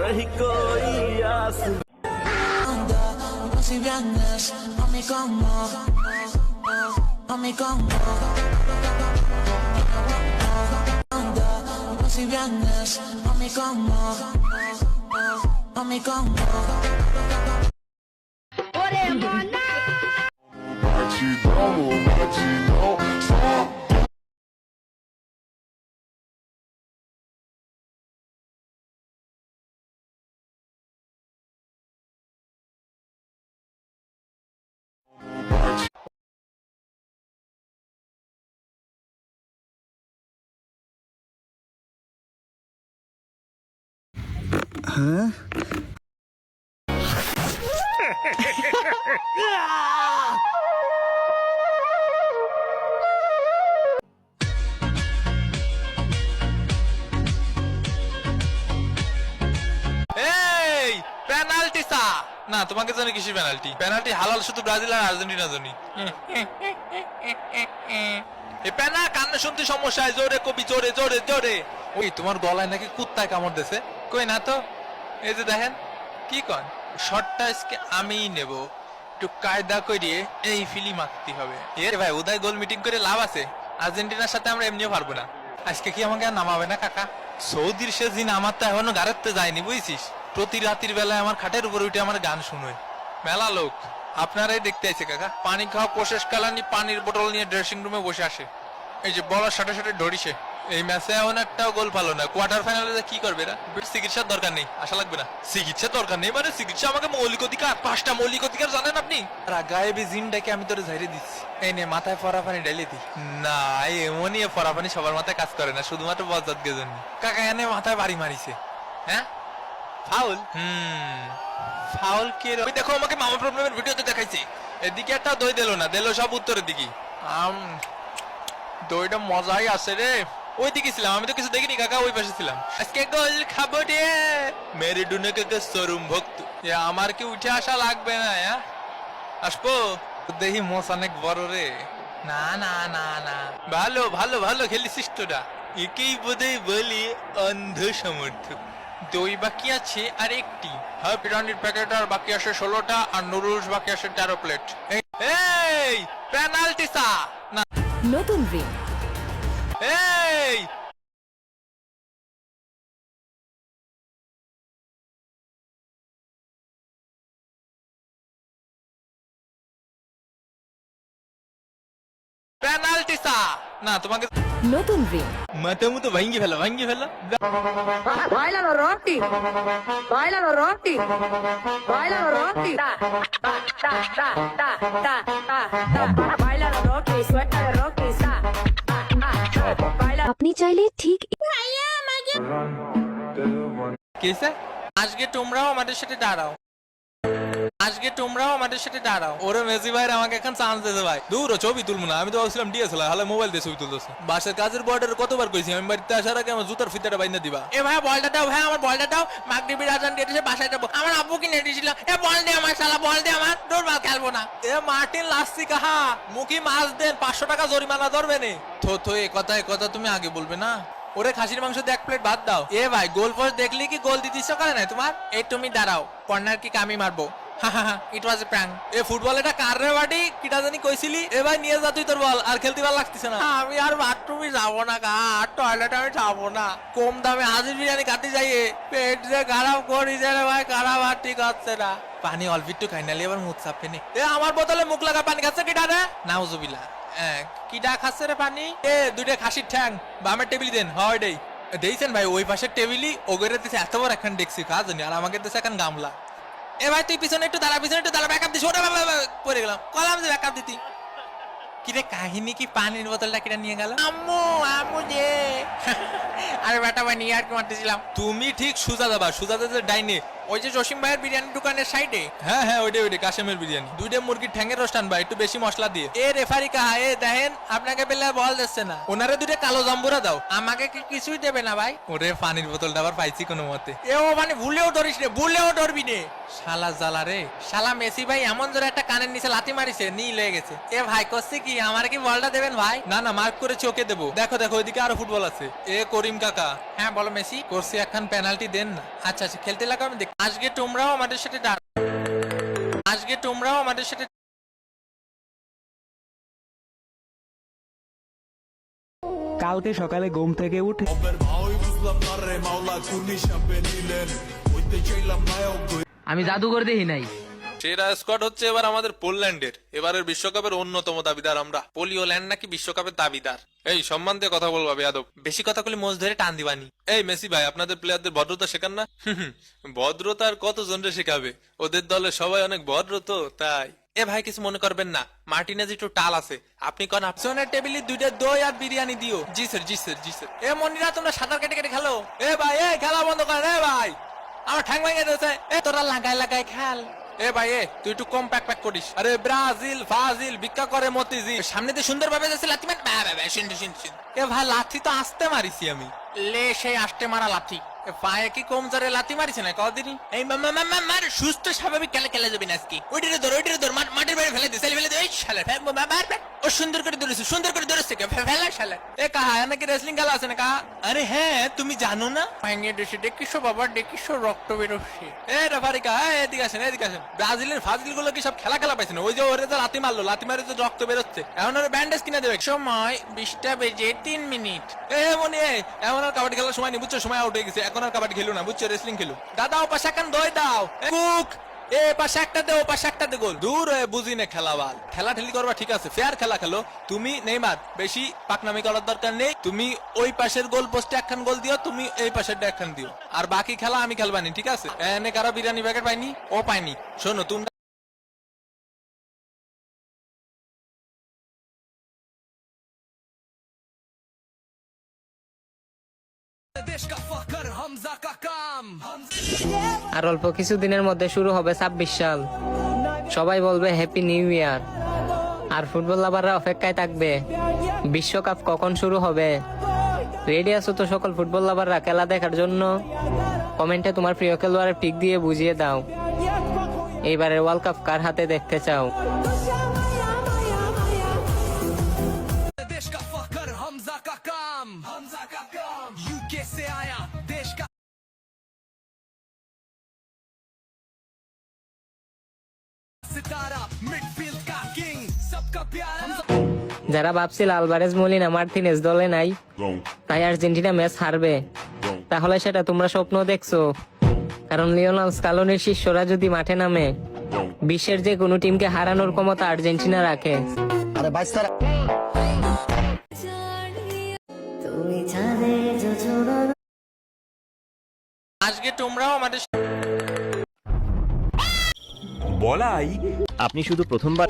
नहीं कोई आस। Si vienes a mi cama, a mi cama. Anda, si vienes a mi cama, a mi cama. এই penalty সা না তোমাকে জানি কিসের পেনাল্টি পেনাল্টি হালাল শুধু ব্রাজিল আর আর্জেন্টিনা জানি এই পেনা কান্না শুনতে সমস্যা জোরে কবি জোরে জোরে জোরে ওই তোমার গলায় নাকি কুত্তায় কামড় দিয়েছে কই না তো এই যে দেখেন কি কন শটটা আজকে আমিই নেব একটু কায়দা করিয়ে এই ফিলি মারতে হবে এর ভাই উদয় গোল মিটিং করে লাভ আছে আর্জেন্টিনার সাথে আমরা এমনিও পারবো না আজকে কি আমাকে আর নামাবে না কাকা সৌদির সে দিন আমার তো এখনো গাড়াতে যায়নি বুঝছিস প্রতি রাতের বেলায় আমার খাটের উপর উঠে আমার গান শুনোয় মেলা লোক আপনারাই দেখতে আছে কাকা পানি খাওয়া কোশেষ কালানি পানির বোতল নিয়ে ড্রেসিং রুমে বসে আসে এই যে বলার সাথে সাথে ধরিছে এই ম্যাচে এমন একটাও গোল পালো না কোয়ার্টার ফাইনালে কি করবে না চিকিৎসার দরকার নেই আশা লাগবে না চিকিৎসার দরকার নেই মানে চিকিৎসা আমাকে মৌলিক অধিকার 5টা মৌলিক অধিকার জানেন আপনি গায়েবী জিনটাকে আমি তোরে ঝাইরে দিচ্ছি এই নে মাথায় ফরা পানি ঢেলে দি না এমনই ফরা পানি সবার মাথায় কাজ করে না শুধুমাত্র বজ্জাতকে জন্য কাকা এনে মাথায় বাড়ি মারিছে হ্যাঁ ফাউল ফাউল কে ওই দেখো আমাকে মামা প্রবলেমের ভিডিওতে দেখাইছে এদিকে একটা দই দিল না দিল সব উত্তরের দিকে দইটা মজাই আছে রে ওই দিকে ছিলাম আমি তো কিছু দেখিনি কাকা ওই পাশে ছিলাম আজকে গোল খাবো রে মেরে ডুনে কাকা সরুম ভক্ত আমার কি উঠে আসা লাগবে না আসবো দেখি মোস অনেক বড় রে না না না না ভালো ভালো ভালো খেলিছিস তোরা একেই বোধহয় বলি অন্ধ সমর্থক দই বাকি আছে আর একটি হাফ বিরিয়ানির প্যাকেট আর বাকি আছে 16টা আর নুডলস বাকি আছে 13 প্লেট এই পেনাল্টি সা না নতুন রিং এই পেনাল্টি সা না তোমাকে নতুন রিং মাথা মতো ভাঙ্গি ফেলা Bailalo Rocky, bailalo Rocky, bailalo Rocky, da, da, da, da, da, da, da, da, bailalo Rocky, suelta de Rocky, da, da, da, da, baila. আপনি চাইলে ঠিক কেসে আজকে তোমরাও আমাদের সাথে দাঁড়াও আজকে তোমরাও আমাদের সাথে দাঁড়াও ওরে মেসি ভাই আমাকে এখন চান্স দিতে ভাই দূর ছবি তুলবো না আমি তো ভাবছিলাম ডিএসএলআর হালে মোবাইল দিয়ে ছবি তুলতেছে বাসের কাজের বর্ডার কতবার কইছি আমি বাড়িতে আসার আগে আমার জুতার ফিতাটা বাইন্ধা দিবা এ ভাই বলটা দাও ভাই আমার বলটা দাও মাগরিবের আজান দিয়ে এসে বাসায় যাবো আমার আব্বু কিনে দিয়েছিল এ বল দে আমার শালা বল দে আমার দৌড় খেলবো না এ মার্টিন লাস্সি কাহা মুখি মাছ দেন 500 টাকা জরিমানা ধরবে নে থো এ কথা তুমি আগে বলবে না ওরে খাসির মাংস দিয়ে 1 প্লেট ভাত দাও এ ভাই গোল পোস্ট দেখলি কি গোল দিতে ইচ্ছা করে না তোমার এই তুমি দাঁড়াও কর্নার কি আমি মারবো ইট ওয়াজ এ প্র্যাঙ্ক এ ফুটবল এটা কার রে বাড়ি কিটা জানি কইছিলি এ ভাই নিয়ে যা তুই তোর বল আর খেলতে ভালো লাগতেছে না আমি আর বাথরুমে যাবো না আর টয়লেট আমি যাবো না কম দামে হাজির বিরিয়ানি খাতে যাইয়ে পেট যে খারাপ করি যে রে ভাই খারাপ আর ঠিক হচ্ছে না পানি অল্প একটু খাই নালি আবার মুখ চাপে নি এ আমার বোতলে মুখ লাগা পানি খাচ্ছে কিটা রে নাউজুবিল্লাহ কিটা খাচ্ছে রে পানি এ দুইটা খাসির ঠ্যাং বামের টেবিল দেন হয় দেই দেইছেন ভাই ওই পাশের টেবিলই ওগরে দিছে এত বড় এখন দেখছি কাজ জানি আর আমাকে দিছে এখন গামলা এ ভাই তুই পিছনে একটু দাঁড়া ব্যাকআপ দিস ওরে বাবা পড়ে গেলাম কলাম যে ব্যাকআপ দিতি কিরে কাহিনী কি পানির বোতলটা কিটা নিয়ে গেল আম্মু যে আরে বেটা ভাই নিয়ে আর কি মারতেছিলাম তুমি ঠিক সুজা যাবা সুজা যে ডাইনে ওই যে জসিম ভাইয়ের বিরিয়ানি দোকানের সাইডে। হ্যাঁ হ্যাঁ, ওইটা কাশেমের বিরিয়ানি। 2টা মুরগির ঠ্যাঙ্গের রোস্ট আনবা, একটু বেশি মশলা দিয়ে। এ রেফারি কাহা, এ দেখেন আপনাকে পেলে বল দিচ্ছে না। ওনারে 2টা কালো জাম্বুরা দাও। আমাকে কি কিছুই দেবে না ভাই? ওরে পানির বোতলটা আবার পাইছি কোনো মতে। এ ও মানে ভুলেও ধরিস রে, ভুলেও ধরবি নে। শালা জ্বালা রে, শালা মেসি ভাই এমন জোরে একটা কানের নিচে লাথি মারিছে, নীল হয়ে গেছে। এ ভাই করছে কি, আমার কি বলটা দেবেন ভাই? না না, মার্ক করে চোখে দেবো। দেখো দেখো, ওইদিকে আরো ফুটবল আছে। এ করিম কাকা। হ্যাঁ বলো মেসি। করছি একখান পেনাল্টি দেন না। আচ্ছা আচ্ছা, খেলতে লাগো, আমি দেখ। আজকে তোমরাও আমাদের সাথে আজকে তোমরাও আমাদের সাথে। কালকে সকালে ঘুম থেকে উঠে আমি জাদুঘর দেখি নাই। সেরা স্কোয়াড হচ্ছে এবার আমাদের পোল্যান্ডের। এবারের বিশ্বকাপের অন্যতম দাবিদার আমরা। পোলিওল্যান্ড নাকি বিশ্বকাপের দাবিদার। এই সম্মান দিয়ে কথা বলবা বেয়াদব। বেশি কথা বলে মোজ ধরে টান দিবানি। এই মেসি ভাই, আপনাদের প্লেয়ারদের ভদ্রতা শেখান না? ভদ্রতা আর কতজনরে শেখাবে? ওদের দলে সবাই অনেক ভদ্র তো, তাই। এ ভাই কিছু মনে করবেন না, মার্টিনেজ একটু টাল আছে। আপনি কোন আপশনের টেবিলে 2টা দই আর বিরিয়ানি দিও। জি স্যার জি স্যার জি স্যার। এ মনিরা, তোমরা সাঁতার কেটে কেটে খেলো। এ ভাই, এ খেলা বন্ধ করেন। এ ভাই, আমার ঠ্যাং ভেঙে দিয়েছে। এ তোরা লাগাই লাগাই খেল। এ ভাই, এ তুই একটু কম প্যাক করিস। আরে ব্রাজিল ফাজিল ভিক্ষা করে মতিজি। সামনে দিয়ে সুন্দর ভাবে যাচ্ছে লাথি মার। এ ভাই, লাথি তো আসতে মারিছি আমি। লে সেই আসতে মারা লাথি। পায়ে কি কম জোরে লাথি মারিছে না কদিনই? এই মার সুস্থ স্বাভাবিক খেলে যাবি না আজকে। ওইটারে ধর মাটির বাইরে ফেলে দে, ফেলে দে। ওই শালা ও সুন্দর করে ধরেছে ফেলা শালা। এ কাহা, নাকি রেসলিং খেলা আছে না কাহা? আরে হ্যাঁ, তুমি জানো না? পাইনিয়ে দেশে দেখিসো বাবা, দেখিসো রক্ত বেরোচ্ছে। এ রেফারি কাহা, এদিকে আসেন। ব্রাজিলের ফাজিল গুলো কি সব খেলা পাইছে না? ওই যে ওরে যে লাথি মারলো, লাথি মারে যে রক্ত বেরোচ্ছে। এখন ওরা ব্যান্ডেজ কিনে দেবে। সময় 20টা বেজে 3 মিনিট। এ মনি, এমন আর কাবাডি খেলার সময় নেই বুঝছো, সময় আউট হয়ে গেছে। এখন আর কাবাডি খেলো না বুঝছো, রেসলিং খেলো। দাদা ও পাশে একখান দই দাও। কুক, এ পাশে একটা দে, ও পাশে একটা দে। গোল দূর হয়ে বুঝি না খেলা বাল। খেলা ঠেলি করবা ঠিক আছে, ফেয়ার খেলা খেলো। তুমি নেইমার, বেশি পাকনামি করার দরকার নেই। তুমি ওই পাশের গোল পোস্টে একখান গোল দিও, তুমি এই পাশেরটা একখান দিও। আর বাকি খেলা আমি খেলবানি, ঠিক আছে? এনে কারো বিরিয়ানি প্যাকেট পাইনি? ও পাইনি। শোনো, তুমি আর অল্প কিছুদিনের মধ্যে শুরু হবে 26 সাল। সবাই বলবে হ্যাপি নিউ ইয়ার। আর ফুটবল লাভাররা অপেক্ষায় থাকবে বিশ্বকাপ কখন শুরু হবে। রেডি আছো তো সকল ফুটবল লাভাররা খেলা দেখার জন্য? কমেন্টে তোমার প্রিয় খেলোয়াড়ের পিক দিয়ে বুঝিয়ে দাও এইবারের ওয়ার্ল্ড কাপ কার হাতে দেখতে চাও। যারা ভাবছিল আলভারেজ, মলিনা, মার্টিনেজ দলে নাই তাই আর্জেন্টিনা ম্যাচ হারবে, তাহলে সেটা তোমরা স্বপ্ন দেখছো। কারণ লিওনেল স্কালোনির শিষ্যরা যদি মাঠে নামে, বিশ্বের যে কোনো টিমকে হারানোর ক্ষমতা আর্জেন্টিনা রাখে। আজকে তোমরাও আমাদের বলাই আপনি শুধু প্রথমবার